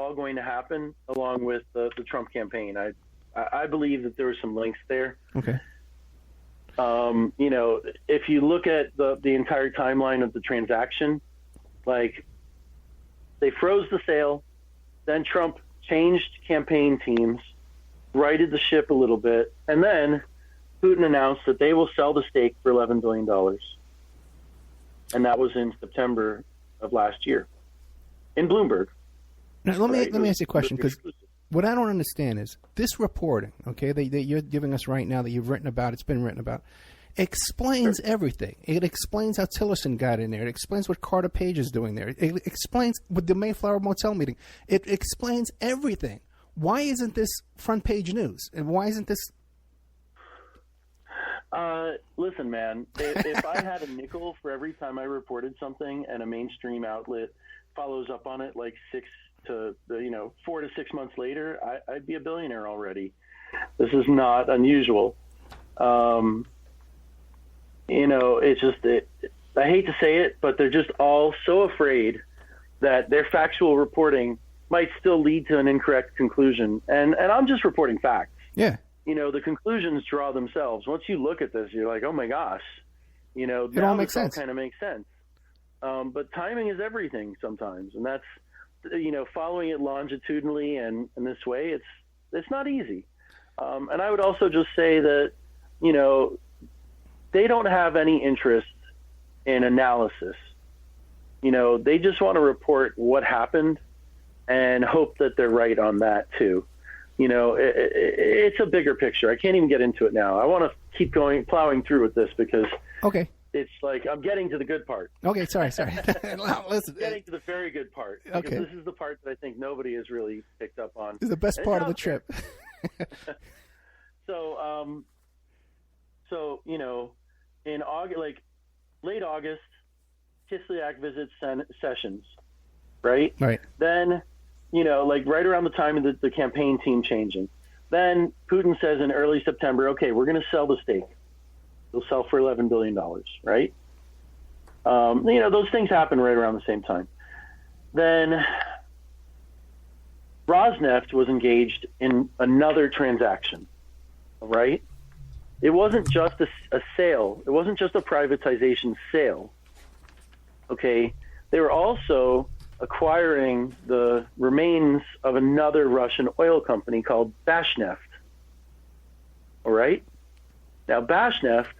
all going to happen along with the Trump campaign. I believe that there were some links there. Okay. If you look at the entire timeline of the transaction, like they froze the sale, then Trump changed campaign teams, righted the ship a little bit, and then Putin announced that they will sell the stake for $11 billion. And that was in September of last year in Bloomberg. Now, let me ask you a question, because what I don't understand is this reporting, okay, that you're giving us right now, that you've written about, it's been written about, explains everything. It explains how Tillerson got in there. It explains what Carter Page is doing there. It explains with the Mayflower Motel meeting. It explains everything. Why isn't this front page news? And why isn't this? Listen, man, if I had a nickel for every time I reported something and a mainstream outlet follows up on it like 4 to 6 months later, I'd be a billionaire already. This is not unusual. It's just, I hate to say it, but they're just all so afraid that their factual reporting might still lead to an incorrect conclusion. And I'm just reporting facts. Yeah. The conclusions draw themselves. Once you look at this, you're like, oh my gosh, it all makes sense. Kind of makes sense. But timing is everything sometimes. And that's, following it longitudinally and in this way, it's not easy. And I would also just say that, they don't have any interest in analysis. They just want to report what happened and hope that they're right on that too. It's a bigger picture. I can't even get into it now. I want to keep plowing through with this because it's like I'm getting to the good part. Okay, sorry. Listen, getting to the very good part. Because this is the part that I think nobody has really picked up on. This is the best part of the trip. So in August, like late August, Kislyak visits Sessions, right? Right. Then, right around the time of the campaign team changing, then Putin says in early September, okay, we're going to sell the stake. We'll sell for $11 billion, right? Those things happen right around the same time. Then Rosneft was engaged in another transaction, right? It wasn't just a sale. It wasn't just a privatization sale. Okay. They were also acquiring the remains of another Russian oil company called Rosneft. All right. Now, Rosneft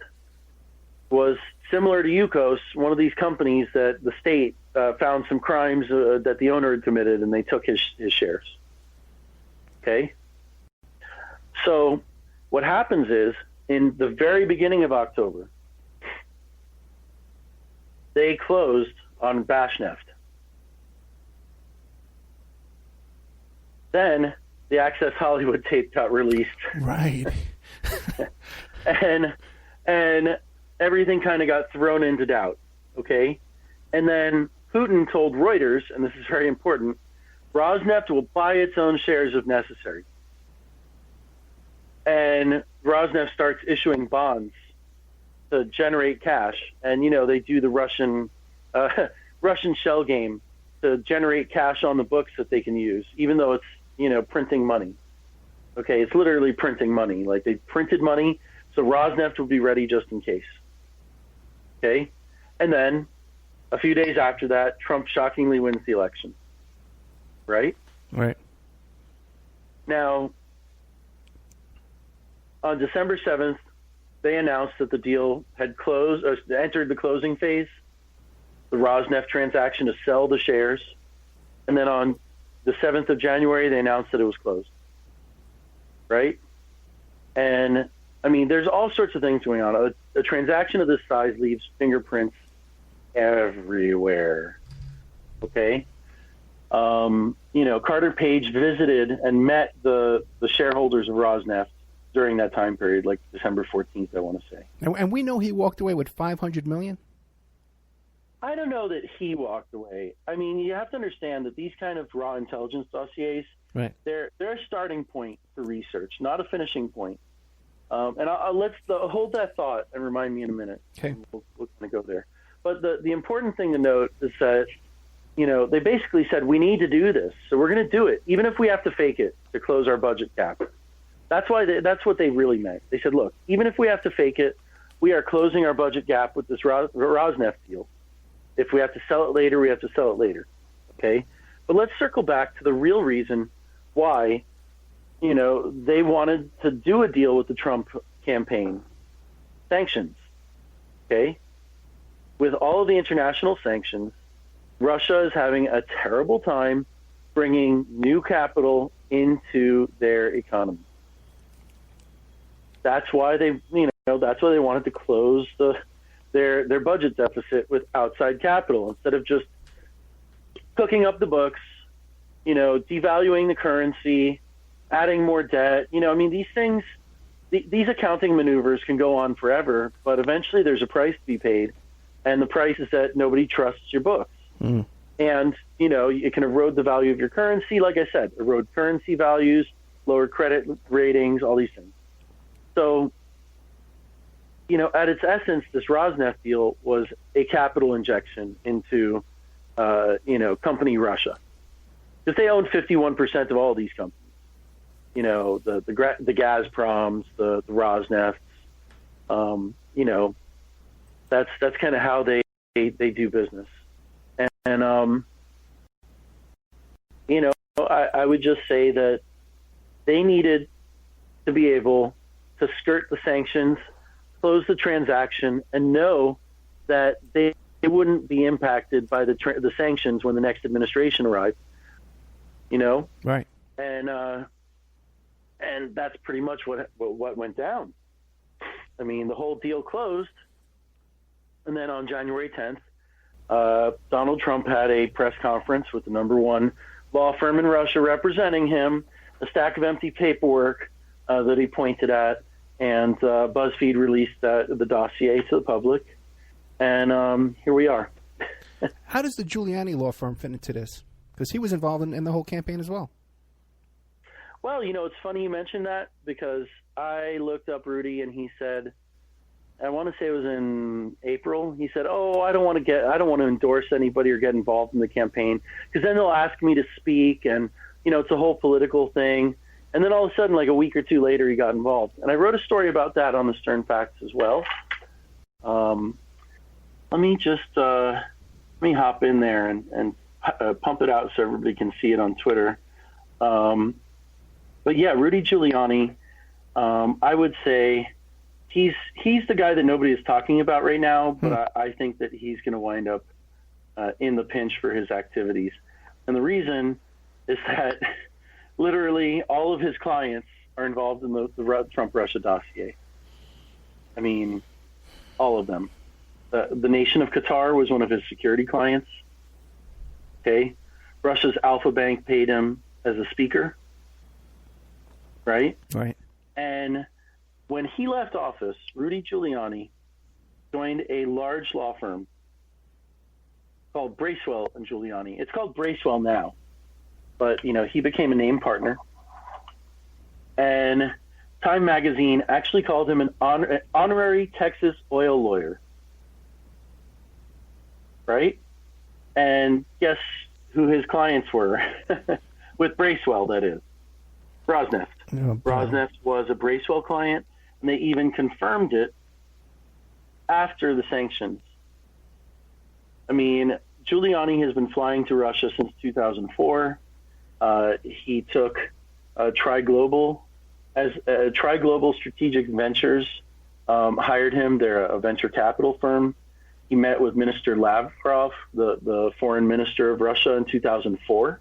was similar to Yukos, one of these companies that the state found some crimes that the owner had committed, and they took his shares. Okay. So what happens is, in the very beginning of October, they closed on Rosneft. Then the Access Hollywood tape got released. Right. and everything kind of got thrown into doubt. Okay. And then Putin told Reuters, and this is very important, Rosneft will buy its own shares if necessary. And Rosneft starts issuing bonds to generate cash. And, they do the Russian shell game to generate cash on the books that they can use, even though it's, printing money. Okay, it's literally printing money. Like they printed money, so Rosneft will be ready just in case. Okay? And then a few days after that, Trump shockingly wins the election. Right? Right. Now, on December 7th, they announced that the deal had closed, or entered the closing phase, the Rosneft transaction to sell the shares. And then on the 7th of January, they announced that it was closed. Right? And, there's all sorts of things going on. A transaction of this size leaves fingerprints everywhere. Okay? Carter Page visited and met the shareholders of Rosneft during that time period, like December 14th, I want to say. And we know he walked away with $500 million? I don't know that he walked away. You have to understand that these kind of raw intelligence dossiers, right, they're a starting point for research, not a finishing point. And let's hold that thought and remind me in a minute. Okay. We'll kind of go there. But the important thing to note is that they basically said, we need to do this, so we're going to do it, even if we have to fake it to close our budget gap. That's what they really meant. They said, look, even if we have to fake it, we are closing our budget gap with this Rosneft deal. If we have to sell it later, we have to sell it later. Okay? But let's circle back to the real reason why, they wanted to do a deal with the Trump campaign. Sanctions. Okay? With all of the international sanctions, Russia is having a terrible time bringing new capital into their economy. That's why they wanted to close their budget deficit with outside capital instead of just cooking up the books, devaluing the currency, adding more debt. These things, these accounting maneuvers can go on forever, but eventually there's a price to be paid, and the price is that nobody trusts your books. Mm. And, it can erode the value of your currency, like I said, erode currency values, lower credit ratings, all these things. So, at its essence, this Rosneft deal was a capital injection into, company Russia. Because they own 51% of all of these companies. The Gazproms, the Rosnefts, that's kind of how they do business. And I would just say that they needed to be able to skirt the sanctions, close the transaction, and know that they wouldn't be impacted by the sanctions when the next administration arrived. Right. And that's pretty much what went down. The whole deal closed, and then on January 10th, Donald Trump had a press conference with the number one law firm in Russia representing him, a stack of empty paperwork that he pointed at, and BuzzFeed released the dossier to the public, and here we are. How does the Giuliani law firm fit into this? Because he was involved in the whole campaign as well. Well, it's funny you mentioned that, because I looked up Rudy, and he said, I want to say it was in April. He said, I don't want to endorse anybody or get involved in the campaign, because then they'll ask me to speak, and, it's a whole political thing. And then all of a sudden, like a week or two later, he got involved. And I wrote a story about that on the Stern Facts as well. Let me hop in there and pump it out so everybody can see it on Twitter. But yeah, Rudy Giuliani, I would say he's the guy that nobody is talking about right now, but I think that he's going to wind up in the pinch for his activities. And the reason is that literally all of his clients are involved in the Trump-Russia dossier. All of them. The nation of Qatar was one of his security clients. Okay. Russia's Alpha Bank paid him as a speaker. Right? Right. And when he left office, Rudy Giuliani joined a large law firm called Bracewell and Giuliani. It's called Bracewell now, but he became a named partner. And Time Magazine actually called him an honorary Texas oil lawyer. Right? And guess who his clients were? With Bracewell, that is. Rosneft. Oh, Rosneft was a Bracewell client, and they even confirmed it after the sanctions. Giuliani has been flying to Russia since 2004. He took Tri-Global Strategic Ventures, hired him. They're a venture capital firm. He met with Minister Lavrov, the foreign minister of Russia, in 2004.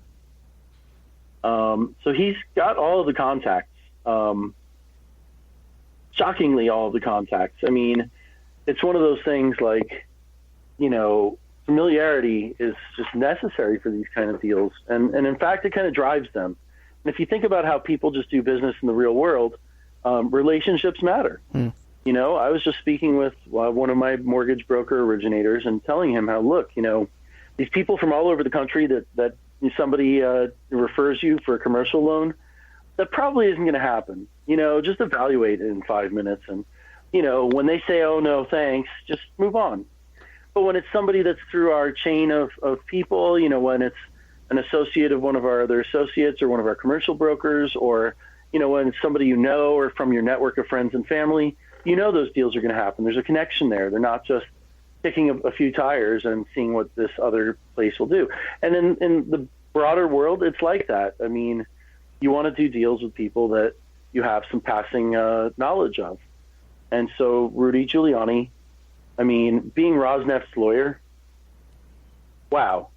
So he's got all of the contacts, shockingly all of the contacts. It's one of those things like, familiarity is just necessary for these kind of deals. And in fact, it kind of drives them. And if you think about how people just do business in the real world, relationships matter. I was just speaking with one of my mortgage broker originators and telling him how, look, these people from all over the country that somebody refers you for a commercial loan, that probably isn't going to happen. Just evaluate it in 5 minutes. And, when they say, oh, no, thanks, just move on. But when it's somebody that's through our chain of people, you know, when it's an associate of one of our other associates or one of our commercial brokers, or, you know, when it's somebody you know or from your network of friends and family, you know those deals are going to happen. There's a connection there. They're not just kicking a few tires and seeing what this other place will do. And in the broader world, it's like that. I mean, you want to do deals with people that you have some passing knowledge of. And so Rudy Giuliani, I mean, being Rosneft's lawyer, wow,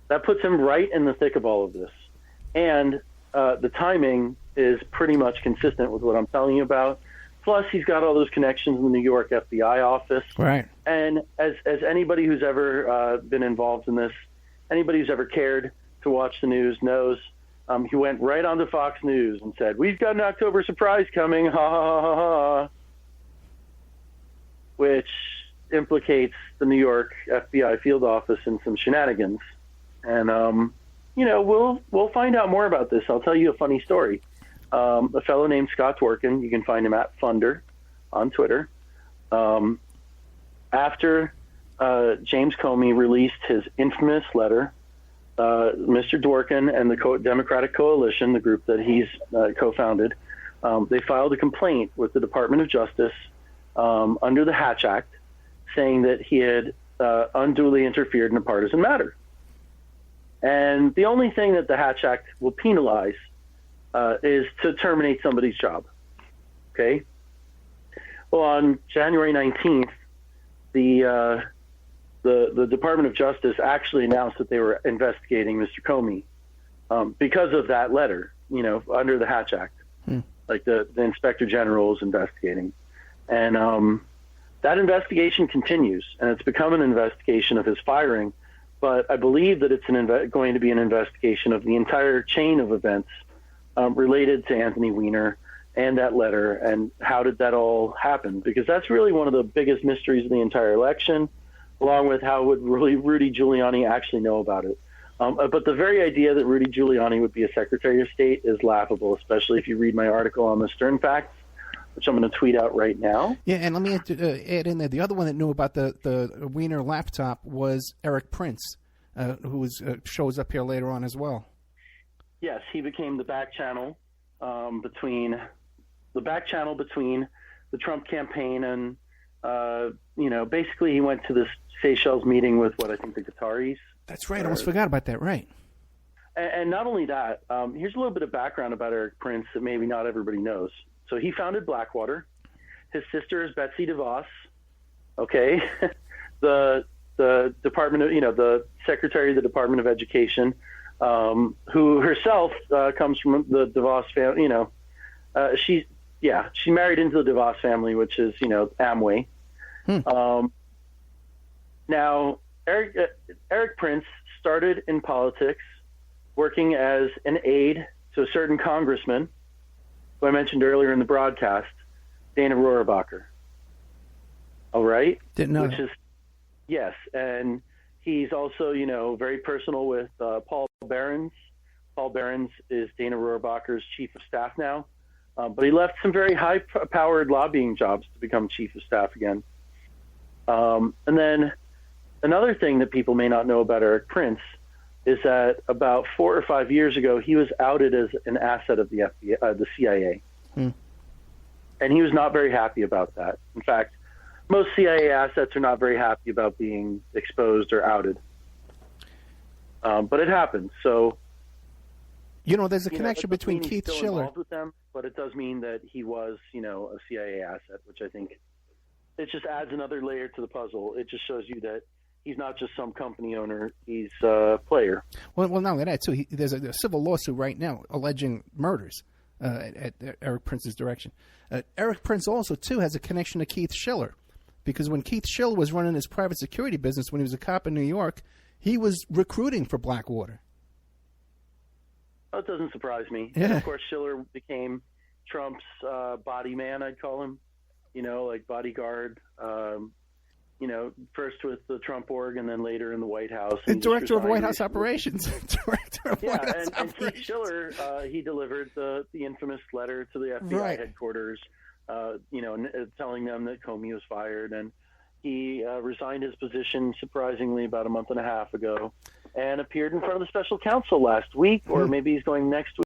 that puts him right in the thick of all of this. And the timing is pretty much consistent with what I'm telling you about. Plus, he's got all those connections in the New York FBI office. Right. And as anybody who's ever been involved in this, anybody who's ever cared to watch the news knows, he went right onto Fox News and said, "We've got an October surprise coming, ha ha ha ha," which implicates the New York FBI field office in some shenanigans. And, you know, we'll find out more about this. I'll tell you a funny story. A fellow named Scott Dworkin, you can find him at Funder on Twitter. After James Comey released his infamous letter, Mr. Dworkin and the Democratic Coalition, the group that he's co-founded, they filed a complaint with the Department of Justice under the Hatch Act, saying that he had unduly interfered in a partisan matter. And the only thing that the Hatch Act will penalize is to terminate somebody's job. Okay? Well, on January 19th, the Department of Justice actually announced that they were investigating Mr. Comey because of that letter, you know, under the Hatch Act. Like the Inspector General is investigating. And that investigation continues, and it's become an investigation of his firing. But I believe that it's going to be an investigation of the entire chain of events related to Anthony Weiner and that letter, and how did that all happen? Because that's really one of the biggest mysteries of the entire election, along with how would Rudy Giuliani actually know about it. But the very idea that Rudy Giuliani would be a Secretary of State is laughable, especially if you read my article on the Stern Facts, which I'm going to tweet out right now. Yeah, and let me add in there, the other one that knew about the Weiner laptop was Eric Prince, who shows up here later on as well. Yes, he became the back channel between the Trump campaign and, you know, basically he went to this Seychelles meeting with the Qataris. That's right. I almost forgot about that. Right. And not only that, here's a little bit of background about Eric Prince that maybe not everybody knows. So he founded Blackwater. His sister is Betsy DeVos. Okay. the Department of, you know, the Secretary of the Department of Education, who herself comes from the DeVos family. You know, she married into the DeVos family, which is, you know, Amway. Now, Eric Prince started in politics working as an aide to a certain congressman who I mentioned earlier in the broadcast, Dana Rohrabacher. All right? Didn't know. Which is, yes, and he's also, you know, very personal with Paul Behrens. Paul Behrens is Dana Rohrabacher's chief of staff now, but he left some very high-powered lobbying jobs to become chief of staff again. And then another thing that people may not know about Eric Prince is that about 4 or 5 years ago, he was outed as an asset of the FBI, the CIA. And he was not very happy about that. In fact, most CIA assets are not very happy about being exposed or outed. But it happened. So, you know, there's a connection between Keith Schiller. With them, but it does mean that he was, you know, a CIA asset, which I think it just adds another layer to the puzzle. It just shows you that he's not just some company owner; he's a player. Well, not only that too. There's a civil lawsuit right now alleging murders at Eric Prince's direction. Eric Prince also too has a connection to Keith Schiller, because when Keith Schiller was running his private security business when he was a cop in New York, he was recruiting for Blackwater. Oh, it doesn't surprise me. Yeah. And of course, Schiller became Trump's body man, I'd call him. You know, like bodyguard. You know, first with the Trump org and then later in the White House. And director of White House operations. Director of White House and operations. Keith Schiller, he delivered the infamous letter to the FBI headquarters, you know, telling them that Comey was fired. And, He resigned his position, surprisingly, about a month and a half ago, and appeared in front of the special counsel last week, or maybe he's going next week.